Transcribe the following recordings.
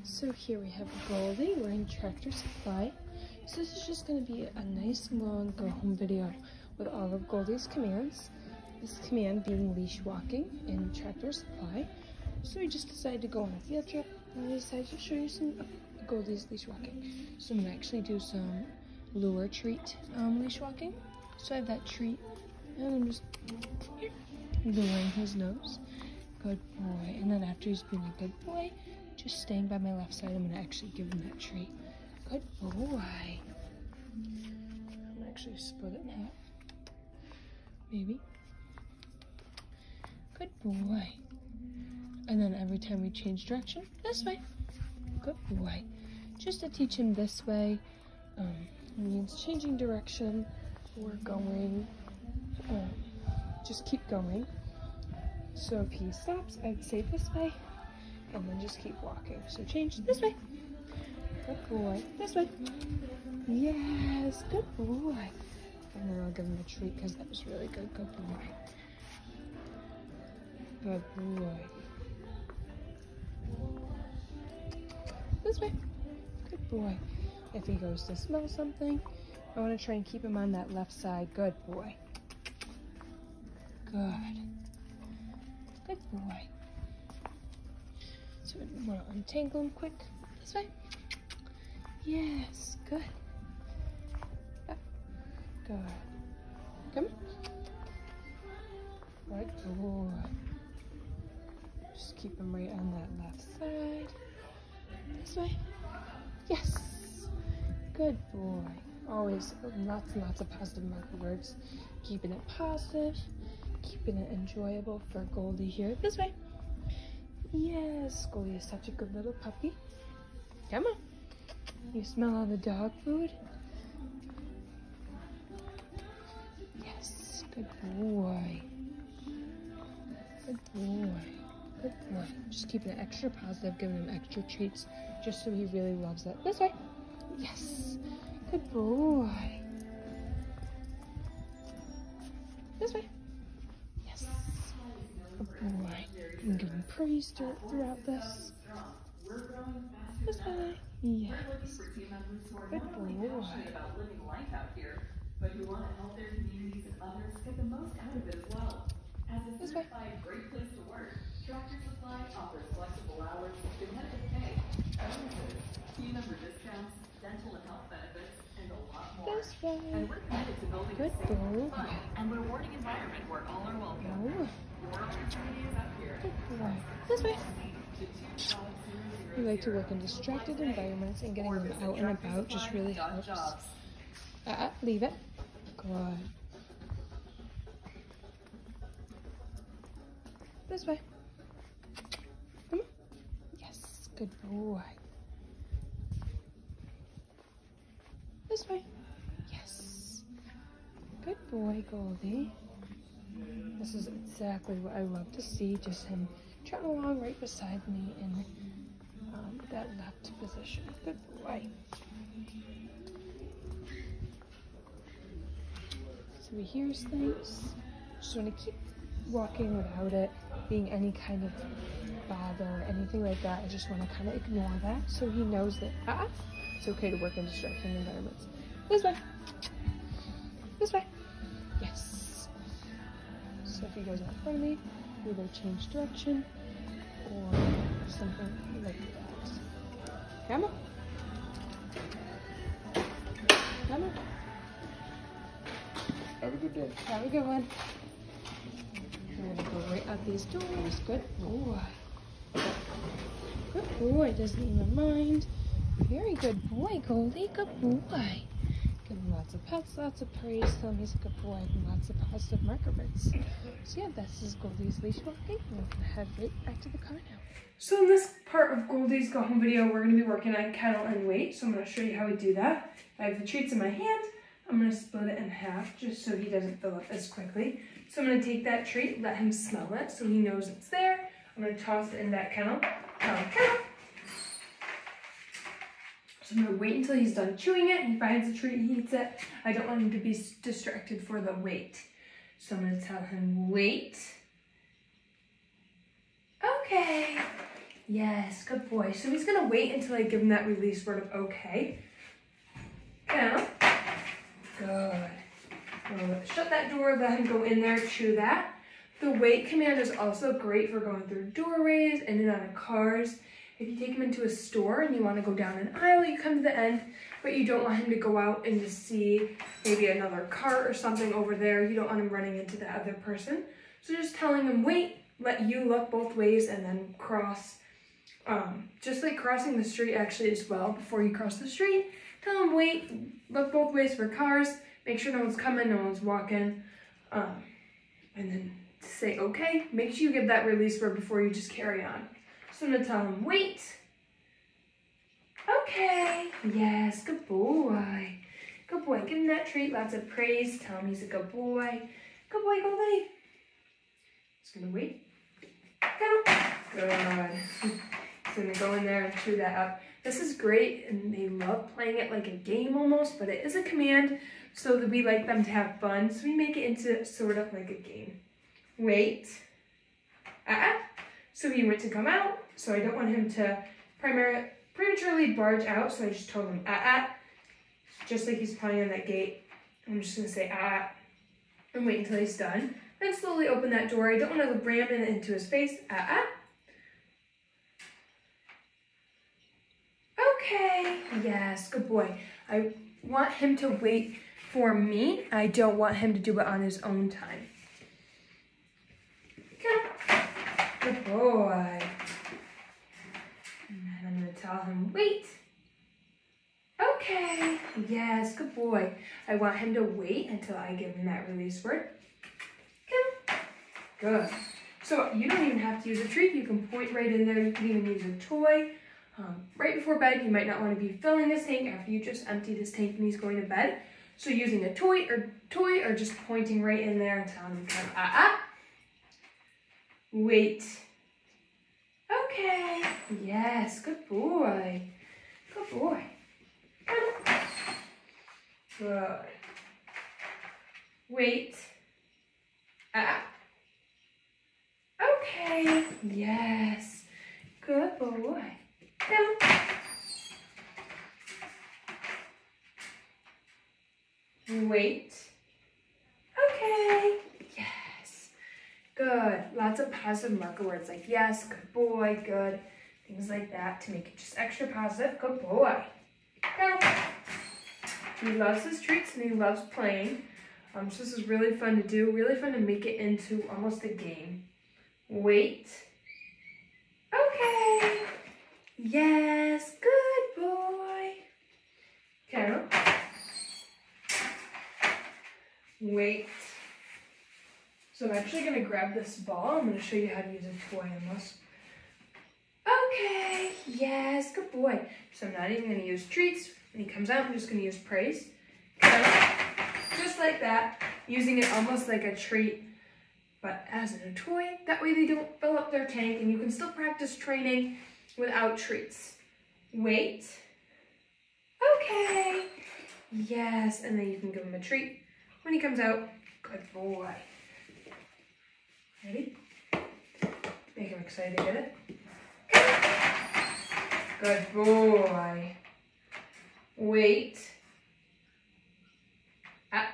So here we have Goldie wearing Tractor Supply. So this is just going to be a nice long go home video with all of Goldie's commands. This command being leash walking in Tractor Supply. So we just decided to go on a field trip and I decided to show you some of Goldie's leash walking. So I'm going to actually do some lure treat leash walking. So I have that treat and I'm just here, luring his nose. Good boy. And then after he's being a good boy, just staying by my left side, I'm going to actually give him that treat. Good boy. I'm going to actually split it in half. Maybe. Good boy. And then every time we change direction, this way. Good boy. Just to teach him this way means changing direction or going, just keep going. So if he stops, I'd say this way, and then just keep walking. So change this way. Good boy. This way. Yes, good boy. And then I'll give him a treat because that was really good. Good boy. Good boy. This way. Good boy. If he goes to smell something, I want to try and keep him on that left side. Good boy. Good. Good boy. So we want to untangle him quick. This way. Yes. Good. Up. Good. Come on. Good boy. Just keep him right on that left side. This way. Yes. Good boy. Always lots and lots of positive marker words. Keeping it positive. Keeping it enjoyable for Goldie here. This way. Yes, Goldie is such a good little puppy. Come on. You smell all the dog food? Yes, good boy. Good boy. Good boy. Just keeping it extra positive, giving him extra treats, just so he really loves it. This way. Yes. Good boy. This way. Good boy. You can give him praise throughout this. This way. Yes. Good boy. But who want to help their communities and others get the most out of it as well. As a certified great place to work, Tractor Supply offers flexible hours, competitive pay, bonuses, team member discounts, dental and health benefits, and a lot more. This way. And we're committed to building a safe, fun, and rewarding environment where all are welcome. More opportunities out here. Good boy. This way. We like to work in distracted environments, and getting them out and about just really helps. Leave it. Good. This way. Come on. Yes, good boy. This way. Yes. Good boy, Goldie. This is exactly what I love to see, just him trotting along right beside me in that left position. Good boy. So he hears things. Just want to keep walking without it being any kind of bother or anything like that. I just want to kind of ignore that so he knows that it's okay to work in distracting environments. This way. This way. Yes. So if he goes out in front of me, either change direction or something like that. Come on. Come on. Have a good day. Have a good one. We're gonna go right out these doors. Good boy. Good boy. Doesn't even mind. Very good boy, Goldie. Good boy. Give him lots of pets, lots of praise. Tell him he's a good boy, and lots of positive marker words. So yeah, this is Goldie's leash walking. We're gonna head right back to the car now. So in this part of Goldie's go home video, we're gonna be working on kennel and weight. So I'm gonna show you how we do that. I have the treats in my hand. I'm gonna split it in half just so he doesn't fill up as quickly. So I'm gonna take that treat, let him smell it so he knows it's there. I'm gonna toss it in that kennel. So I'm gonna wait until he's done chewing it. He finds the treat, he eats it. I don't want him to be distracted for the wait. So I'm gonna tell him, wait. Okay. Yes, good boy. So he's gonna wait until I give him that release word of okay. Down. Good. Shut that door, let him go in there, chew that. The wait command is also great for going through doorways, in and out of cars. If you take him into a store and you want to go down an aisle, you come to the end, but you don't want him to go out and to see maybe another cart or something over there. You don't want him running into the other person. So just telling him wait, let you look both ways and then cross. Just like crossing the street actually as well. Before you cross the street, tell him wait, look both ways for cars, make sure no one's coming, no one's walking, and then say okay. Make sure you give that release word before you just carry on. So I'm gonna tell him wait. Okay, yes, good boy. Good boy, give him that treat, lots of praise, tell him he's a good boy. Good boy, Goldie. Just gonna wait. Good. So I'm gonna go in there and chew that up. This is great, and they love playing it like a game almost, but it is a command, so that we like them to have fun, so we make it into sort of like a game. Wait. So he went to come out, so I don't want him to prematurely barge out, so I just told him just like he's playing on that gate. I'm just gonna say and wait until he's done. Then slowly open that door. I don't want to ram it into his face. Okay, yes, good boy. I want him to wait for me. I don't want him to do it on his own time. Okay. Good boy. And then I'm going to tell him, wait. Okay, yes, good boy. I want him to wait until I give him that release word. Okay. Good. So you don't even have to use a treat. You can point right in there. You can even use a toy. Right before bed, you might not want to be filling his tank after you just emptied his tank and he's going to bed. So using a toy or just pointing right in there and telling him kind of wait. Okay. Yes, good boy. Good boy. Good. Wait. Okay. Yes. Good boy. Wait. Okay. Yes. Good. Lots of positive marker words like yes, good boy, good. Things like that to make it just extra positive. Good boy. Go. He loves his treats and he loves playing. So this is really fun to do. Really fun to make it into almost a game. Wait. Okay. Yes, good boy. Carol. Wait. So I'm actually going to grab this ball. I'm going to show you how to use a toy on this. Okay. Yes, good boy. So I'm not even going to use treats. When he comes out, I'm just going to use praise. Carol. Just like that. Using it almost like a treat, but as in a toy. That way they don't fill up their tank and you can still practice training without treats. Wait. Okay. Yes, and then you can give him a treat when he comes out. Good boy. Ready? Make him excited to get it. Good boy. Wait. Okay.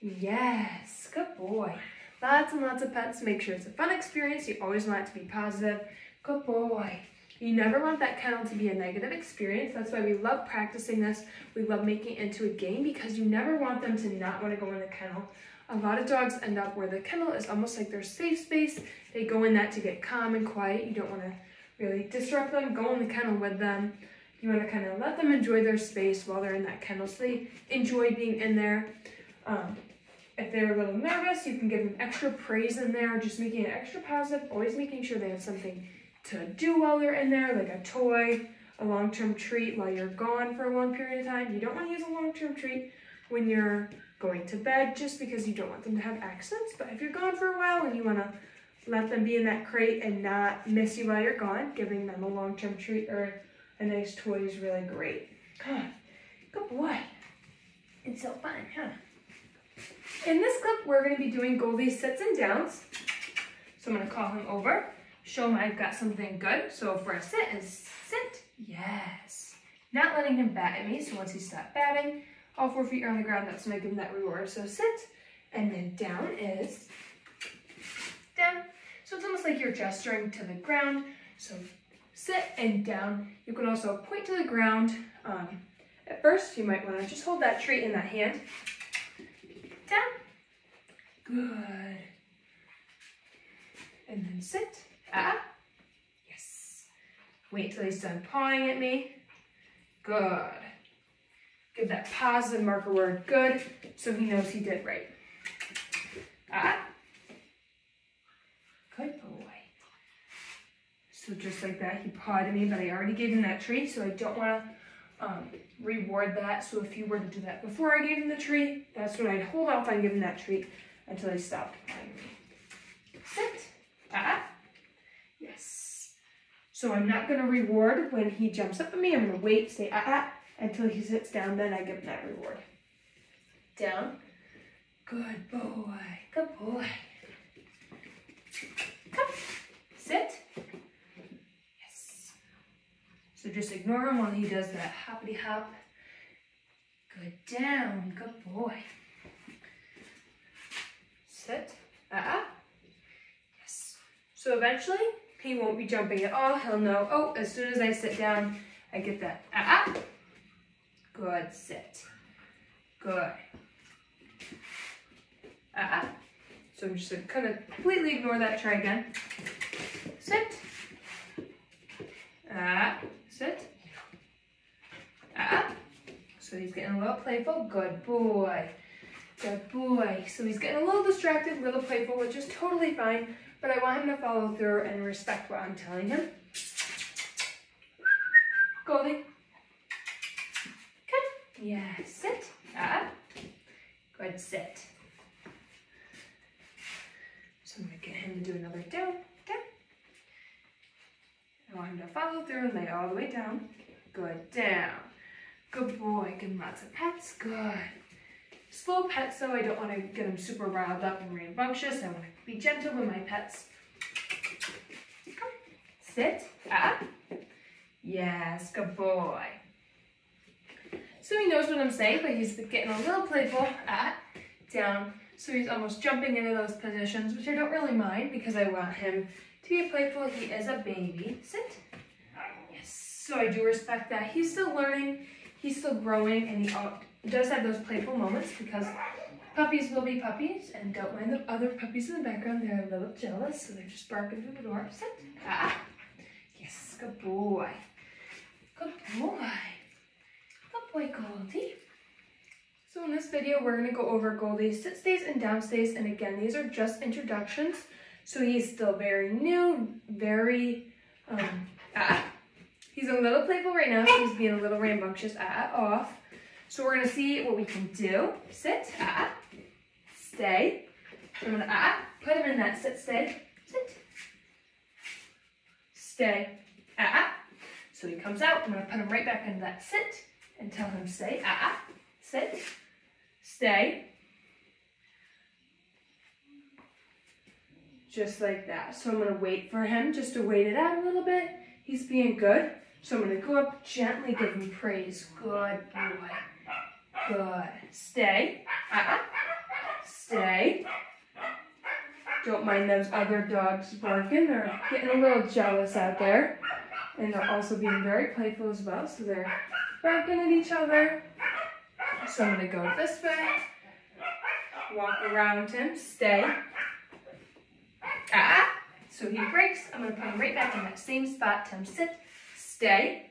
Yes, good boy. Lots and lots of pets. Make sure it's a fun experience. You always want it to be positive. Good boy. You never want that kennel to be a negative experience. That's why we love practicing this. We love making it into a game because you never want them to not want to go in the kennel. A lot of dogs end up where the kennel is almost like their safe space. They go in that to get calm and quiet. You don't want to really disrupt them. Go in the kennel with them. You want to kind of let them enjoy their space while they're in that kennel so they enjoy being in there. If they're a little nervous, you can give them extra praise in there, just making it extra positive, always making sure they have something to do while they're in there, like a toy, a long-term treat while you're gone for a long period of time. You don't want to use a long-term treat when you're going to bed just because you don't want them to have accidents. But if you're gone for a while and you want to let them be in that crate and not miss you while you're gone, giving them a long-term treat or a nice toy is really great. Good boy. It's so fun, huh? In this clip, we're going to be doing Goldie's sits and downs. So I'm going to call him over, show him I've got something good. So for a sit is sit, yes. Not letting him bat at me, so once he stopped batting, all 4 feet are on the ground, that's when I give him that reward. So sit, and then down is down. So it's almost like you're gesturing to the ground. So sit and down. You can also point to the ground. At first, you might want to just hold that treat in that hand. Down. Good. And then sit. Yes. Wait till he's done pawing at me. Good. Give that positive marker word good so he knows he did right. Good boy. So just like that, he pawed at me, but I already gave him that treat, so I don't want to reward that. So if you were to do that before I gave him the treat, that's when I'd hold off on giving that treat until he stopped pawing me. Sit. Yes. So I'm not going to reward when he jumps up at me. I'm going to wait, say until he sits down, then I give him that reward. Down. Good boy. Good boy. Come. Sit. Yes. So just ignore him while he does that hoppity hop. Good down. Good boy. Sit. Yes. So eventually, he won't be jumping at all. He'll know, oh, as soon as I sit down, I get that Good, sit. Good. So I'm just going to kind of completely ignore that. Try again. Sit. Sit. So he's getting a little playful. Good boy. Good boy. So he's getting a little distracted, a little playful, which is totally fine, but I want him to follow through and respect what I'm telling him. Goldie. Come. Yeah, sit. Good, sit. So I'm going to get him to do another down, down. I want him to follow through and lay all the way down. Good, down. Good boy. Give him lots of pets. Good. Slow pets, though. I don't want to get him super riled up and rambunctious. I want to be gentle with my pets. Come. Sit. Yes, good boy. So he knows what I'm saying, but he's getting a little playful. Down. So he's almost jumping into those positions, which I don't really mind because I want him to be playful. He is a baby. Sit. Yes. So I do respect that. He's still learning. He's still growing, and he does have those playful moments because puppies will be puppies, and don't mind the other puppies in the background. They're a little jealous, so they're just barking through the door. Sit. Yes, good boy. Good boy. Good boy, Goldie. So in this video, we're going to go over Goldie's sit stays and down stays, and again, these are just introductions. So he's still very new, very, he's a little playful right now, so he's being a little rambunctious, off. So we're going to see what we can do. Sit, stay. I'm going to, put him in that sit, stay, sit, stay, So he comes out, I'm going to put him right back into that sit and tell him stay, sit, stay. Just like that. So I'm going to wait for him just to wait it out a little bit. He's being good. So I'm going to go up, gently give him praise. Good boy. Good. Stay. Stay. Don't mind those other dogs barking. They're getting a little jealous out there. And they're also being very playful as well. So they're barking at each other. So I'm going to go this way. Walk around him. Stay. So he breaks. I'm going to put him right back in that same spot. Tell him sit. Stay.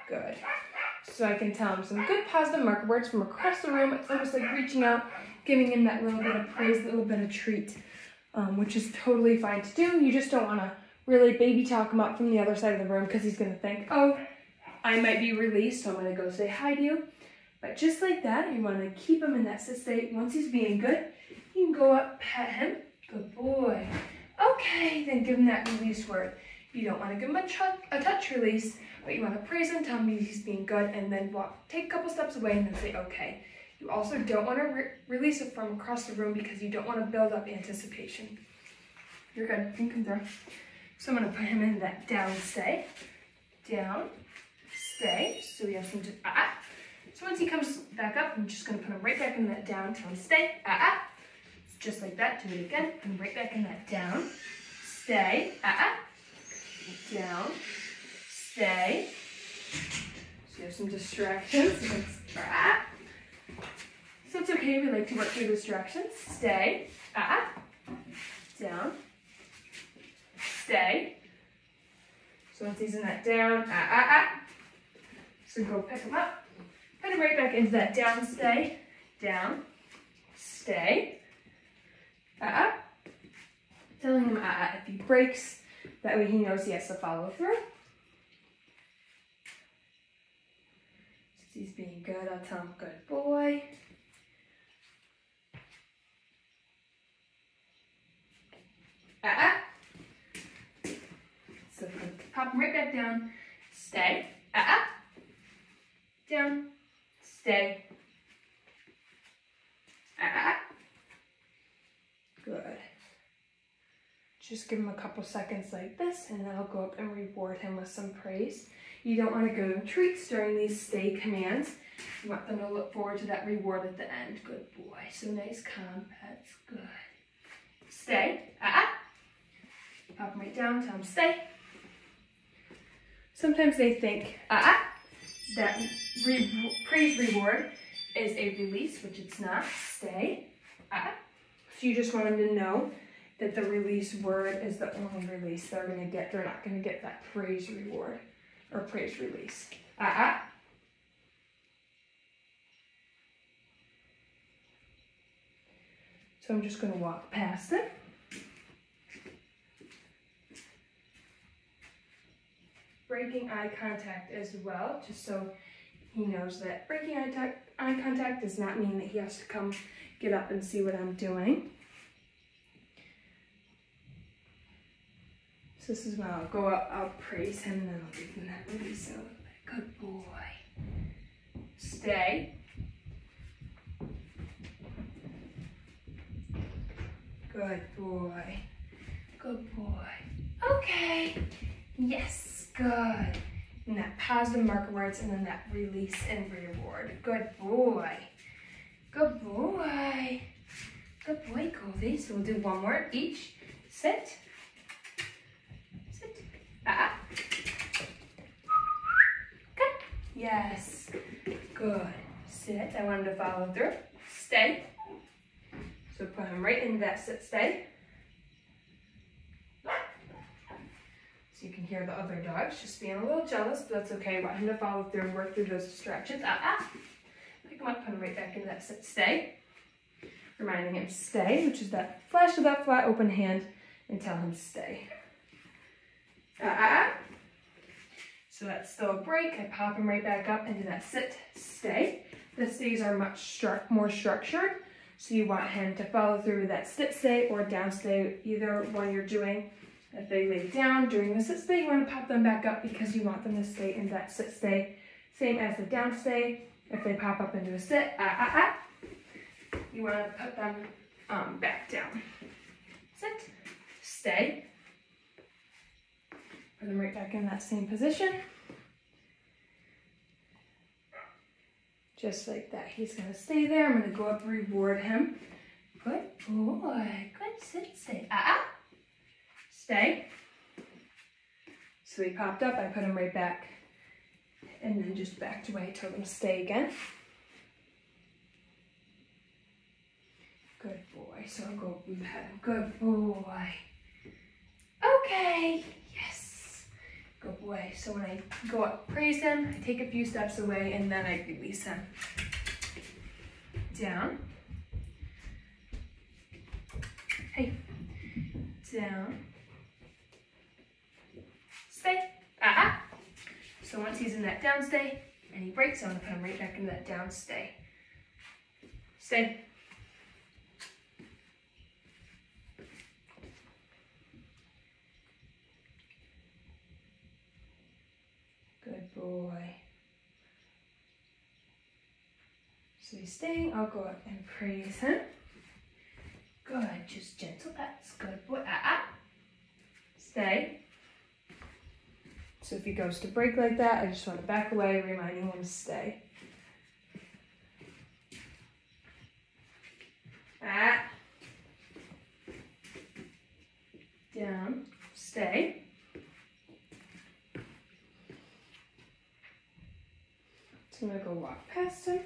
Good. So I can tell him some good positive marker words from across the room. It's almost like reaching out, giving him that little bit of praise, a little bit of treat, which is totally fine to do. You just don't want to really baby talk him up from the other side of the room because he's going to think, oh, I might be released, so I'm going to go say hi to you. But just like that, you want to keep him in that sit state. Once he's being good, you can go up, pet him. Good boy. Okay, then give him that release word. You don't want to give him a touch release, but you want to praise him, tell him he's being good, and then take a couple steps away and then say, okay. You also don't want to release it from across the room because you don't want to build up anticipation. You're good. You can come through. So I'm going to put him in that down stay. Down, stay. So we have some just So once he comes back up, I'm just going to put him right back in that down stay. Just like that. Do it again. Put him right back in that down, stay. Down, stay. So you have some distractions. So it's okay. We like to work through distractions. Stay. Down. Stay. So once he's in that down, so go pick him up, put him right back into that down stay, telling him if he breaks, that way he knows he has to follow through. Since he's being good, I'll tell him good boy. So pop him right back down, stay, down, stay, good. Just give him a couple seconds like this, and then I'll go up and reward him with some praise. You don't want to give him treats during these stay commands. You want them to look forward to that reward at the end. Good boy. So nice, calm pets. Good. Stay. Pop him right down, tell him stay. Sometimes they think that praise reward is a release, which it's not. Stay. So you just want them to know that the release word is the only release they're going to get. They're not going to get that praise reward or praise release. So I'm just going to walk past it. Breaking eye contact as well, just so he knows that breaking eye contact does not mean that he has to come get up and see what I'm doing. So this is when I'll go up, I'll praise him, and then I'll give him that release a little bit. Good boy. Stay. Good boy. Good boy. Okay. Yes, good. And that positive marker words, and then that release and reward. Good boy. Good boy. Good boy, Goldie. So we'll do one more each. Sit. Sit. Good. Yes. Good. Sit. I want him to follow through. Stay. So put him right into that sit, stay. So you can hear the other dogs just being a little jealous, but that's okay. I want him to follow through and work through those distractions. Pick him up, put him right back into that sit, stay. Reminding him stay, which is that flash of that flat open hand, and tell him stay. So that's still a break. I pop him right back up into that sit, stay. The stays are much more structured, so you want him to follow through with that sit stay or down stay, either one you're doing. If they lay down during the sit stay, you want to pop them back up because you want them to stay in that sit stay. Same as the down stay. If they pop up into a sit, you want to put them back down. Sit, stay. Put them right back in that same position. Just like that. He's going to stay there. I'm going to go up and reward him. Good boy. Good. Sit, stay. Stay. So he popped up. I put him right back. And then just backed away. Told him stay again. Good boy. So I'll go and pet him. Good boy. Okay. Yes. Good boy. So when I go up, praise him, I take a few steps away, and then I release him. Down. Hey. Down. Stay. So once he's in that down stay, and he breaks, I'm going to put him right back into that down stay. Stay. Good boy. So he's staying. I'll go up and praise him. Good. Just gentle pets. Good boy. stay. So if he goes to break like that, I just want to back away, reminding him to stay. Down, stay. So I'm going to go walk past him.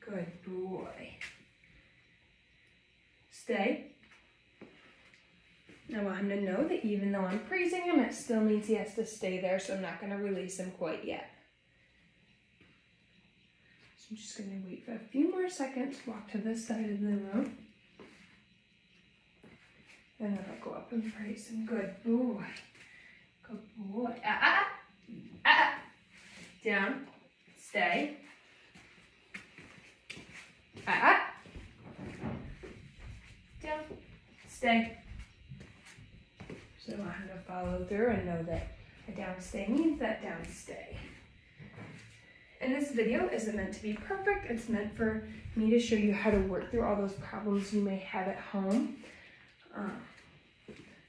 Good boy. Stay. I want him to know that even though I'm praising him, it still means he has to stay there, so I'm not going to release him quite yet. So I'm just going to wait for a few more seconds, walk to this side of the room. And then I'll go up and praise him. Good boy. Good boy. Down. Stay. Down. Stay. So I want him to follow through and know that a down stay means that down stay. And this video isn't meant to be perfect. It's meant for me to show you how to work through all those problems you may have at home.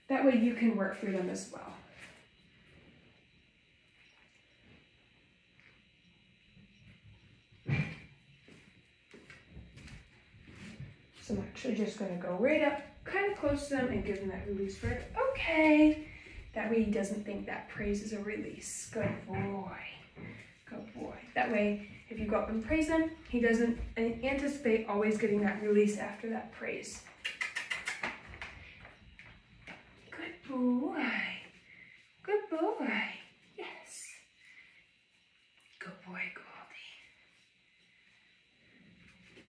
That way you can work through them as well. So I'm actually just going to go right up, kind of close to them, and give them that release word. Okay. That way he doesn't think that praise is a release. Good boy. Good boy. That way, if you go up and praise him, he doesn't anticipate always getting that release after that praise. Good boy. Good boy. Yes. Good boy. Good